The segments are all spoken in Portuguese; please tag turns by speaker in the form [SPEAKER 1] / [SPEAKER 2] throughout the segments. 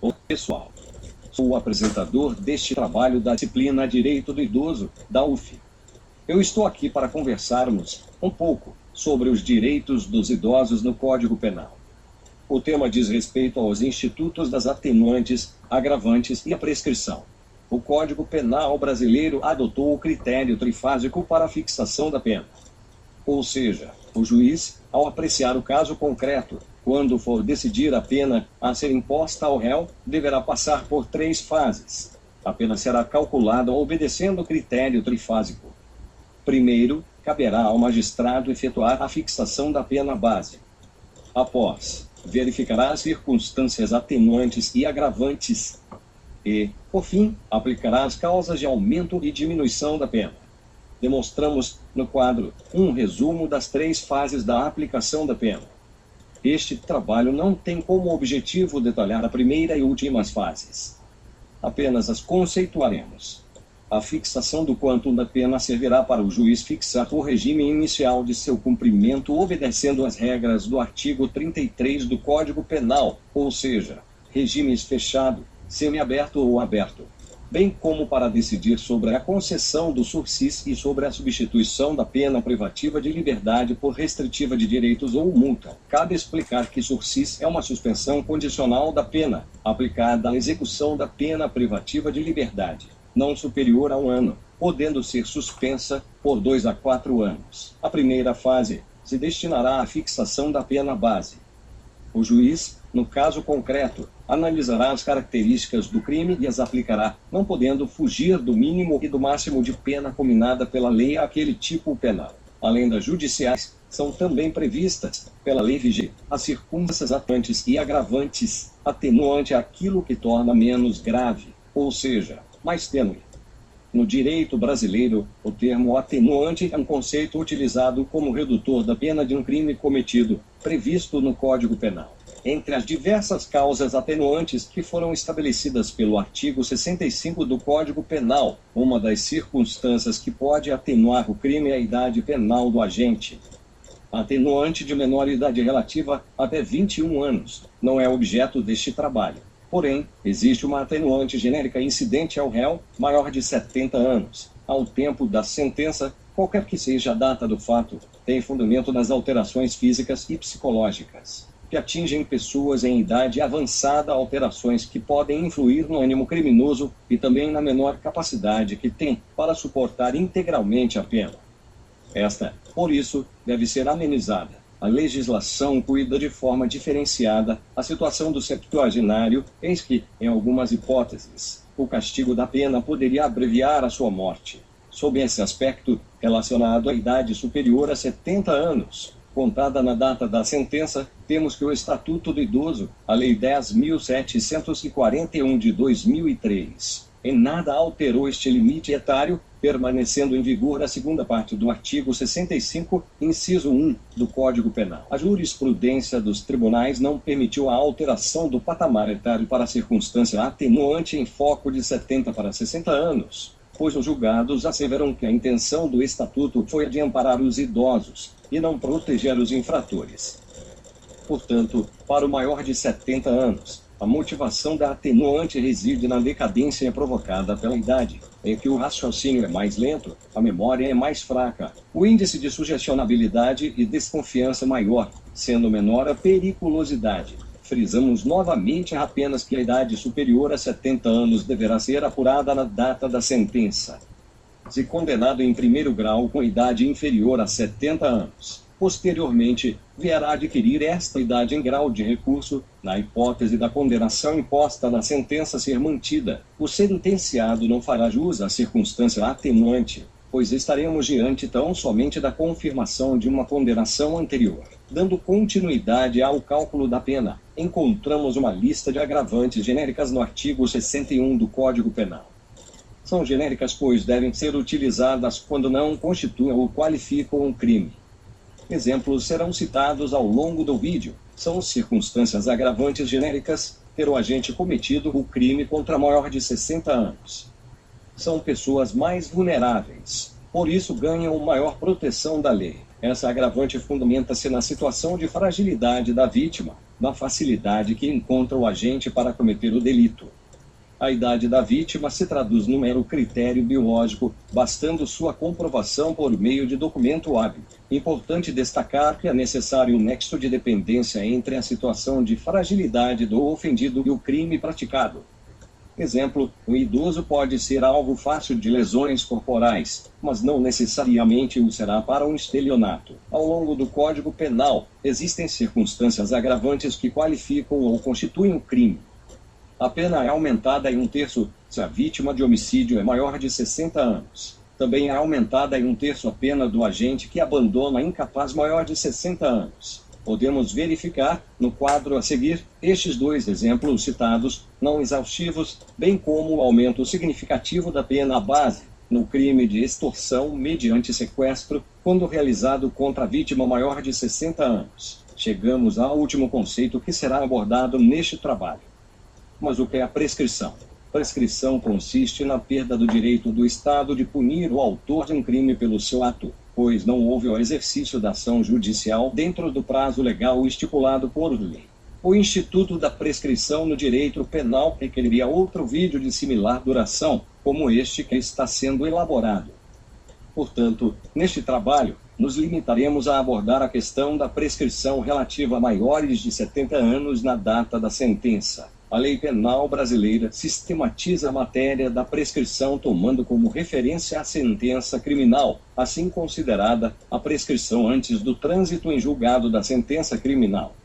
[SPEAKER 1] Olá, pessoal. Sou o apresentador deste trabalho da disciplina Direito do Idoso, da UF. Eu estou aqui para conversarmos um pouco sobre os direitos dos idosos no Código Penal. O tema diz respeito aos institutos das atenuantes, agravantes e a prescrição. O Código Penal brasileiro adotou o critério trifásico para a fixação da pena. Ou seja, o juiz, ao apreciar o caso concreto, quando for decidir a pena a ser imposta ao réu, deverá passar por 3 fases. A pena será calculada obedecendo o critério trifásico. Primeiro, caberá ao magistrado efetuar a fixação da pena base. Após, verificará as circunstâncias atenuantes e agravantes. E, por fim, aplicará as causas de aumento e diminuição da pena. Demonstramos, no quadro, um resumo das 3 fases da aplicação da pena. Este trabalho não tem como objetivo detalhar a primeira e últimas fases. Apenas as conceituaremos. A fixação do quantum da pena servirá para o juiz fixar o regime inicial de seu cumprimento obedecendo às regras do artigo 33 do Código Penal, ou seja, regimes fechado, semiaberto ou aberto, bem como para decidir sobre a concessão do sursis e sobre a substituição da pena privativa de liberdade por restritiva de direitos ou multa. Cabe explicar que sursis é uma suspensão condicional da pena, aplicada à execução da pena privativa de liberdade, não superior a 1 ano, podendo ser suspensa por 2 a 4 anos. A primeira fase se destinará à fixação da pena base. O juiz, no caso concreto, analisará as características do crime e as aplicará, não podendo fugir do mínimo e do máximo de pena combinada pela lei àquele tipo penal. Além das judiciais, são também previstas, pela lei vigente, as circunstâncias atenuantes e agravantes, atenuante aquilo que torna menos grave, ou seja, mais tênue. No direito brasileiro, o termo atenuante é um conceito utilizado como redutor da pena de um crime cometido, previsto no Código Penal. Entre as diversas causas atenuantes que foram estabelecidas pelo artigo 65 do Código Penal, uma das circunstâncias que pode atenuar o crime é a idade penal do agente. A atenuante de menor idade relativa até 21 anos não é objeto deste trabalho. Porém, existe uma atenuante genérica incidente ao réu maior de 70 anos. Ao tempo da sentença, qualquer que seja a data do fato, tem fundamento nas alterações físicas e psicológicas que atingem pessoas em idade avançada, alterações que podem influir no ânimo criminoso e também na menor capacidade que tem para suportar integralmente a pena. Esta, por isso, deve ser amenizada. A legislação cuida de forma diferenciada a situação do septuagenário, eis que, em algumas hipóteses, o castigo da pena poderia abreviar a sua morte. Sob esse aspecto, relacionado à idade superior a 70 anos, contada na data da sentença, temos que o Estatuto do Idoso, a Lei 10.741 de 2003, em nada alterou este limite etário, permanecendo em vigor a segunda parte do artigo 65, inciso 1 do Código Penal. A jurisprudência dos tribunais não permitiu a alteração do patamar etário para a circunstância atenuante em foco de 70 para 60 anos, pois os julgados asseveram que a intenção do Estatuto foi a de amparar os idosos e não proteger os infratores. Portanto, para o maior de 70 anos, a motivação da atenuante reside na decadência provocada pela idade, em que o raciocínio é mais lento, a memória é mais fraca, o índice de sugestionabilidade e desconfiança maior, sendo menor a periculosidade. Frisamos novamente apenas que a idade superior a 70 anos deverá ser apurada na data da sentença. Se condenado em primeiro grau com idade inferior a 70 anos, posteriormente vierá adquirir esta idade em grau de recurso, na hipótese da condenação imposta na sentença ser mantida. O sentenciado não fará jus à circunstância atenuante, pois estaremos diante tão somente da confirmação de uma condenação anterior. Dando continuidade ao cálculo da pena, encontramos uma lista de agravantes genéricas no artigo 61 do Código Penal. São genéricas, pois devem ser utilizadas quando não constituem ou qualificam um crime. Exemplos serão citados ao longo do vídeo. São circunstâncias agravantes genéricas ter o agente cometido o crime contra maior de 60 anos. São pessoas mais vulneráveis, por isso ganham maior proteção da lei. Essa agravante fundamenta-se na situação de fragilidade da vítima, na facilidade que encontra o agente para cometer o delito. A idade da vítima se traduz num mero critério biológico, bastando sua comprovação por meio de documento hábil. Importante destacar que é necessário um nexo de dependência entre a situação de fragilidade do ofendido e o crime praticado. Exemplo, um idoso pode ser alvo fácil de lesões corporais, mas não necessariamente o será para um estelionato. Ao longo do Código Penal, existem circunstâncias agravantes que qualificam ou constituem o crime. A pena é aumentada em 1/3 se a vítima de homicídio é maior de 60 anos. Também é aumentada em 1/3 a pena do agente que abandona incapaz maior de 60 anos. Podemos verificar, no quadro a seguir, estes dois exemplos citados, não exaustivos, bem como o aumento significativo da pena base no crime de extorsão mediante sequestro, quando realizado contra a vítima maior de 60 anos. Chegamos ao último conceito que será abordado neste trabalho. Mas o que é a prescrição? Prescrição consiste na perda do direito do Estado de punir o autor de um crime pelo seu ato, pois não houve o exercício da ação judicial dentro do prazo legal estipulado por lei. O instituto da prescrição no direito penal requeriria outro vídeo de similar duração, como este que está sendo elaborado. Portanto, neste trabalho, nos limitaremos a abordar a questão da prescrição relativa a maiores de 70 anos na data da sentença. A lei penal brasileira sistematiza a matéria da prescrição tomando como referência a sentença criminal, assim considerada a prescrição antes do trânsito em julgado da sentença criminal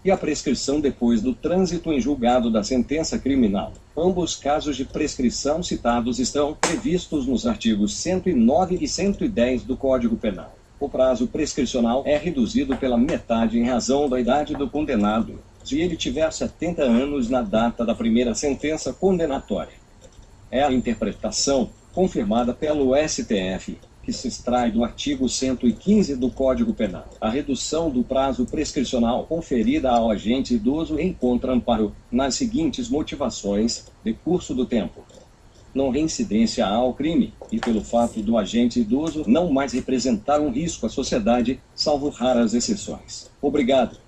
[SPEAKER 1] e a prescrição depois do trânsito em julgado da sentença criminal. Ambos casos de prescrição citados estão previstos nos artigos 109 e 110 do Código Penal. O prazo prescricional é reduzido pela metade em razão da idade do condenado, se ele tiver 70 anos na data da primeira sentença condenatória. É a interpretação, confirmada pelo STF, que se extrai do artigo 115 do Código Penal. A redução do prazo prescricional conferida ao agente idoso encontra amparo nas seguintes motivações: decurso do tempo, não reincidência ao crime, e pelo fato do agente idoso não mais representar um risco à sociedade, salvo raras exceções. Obrigado.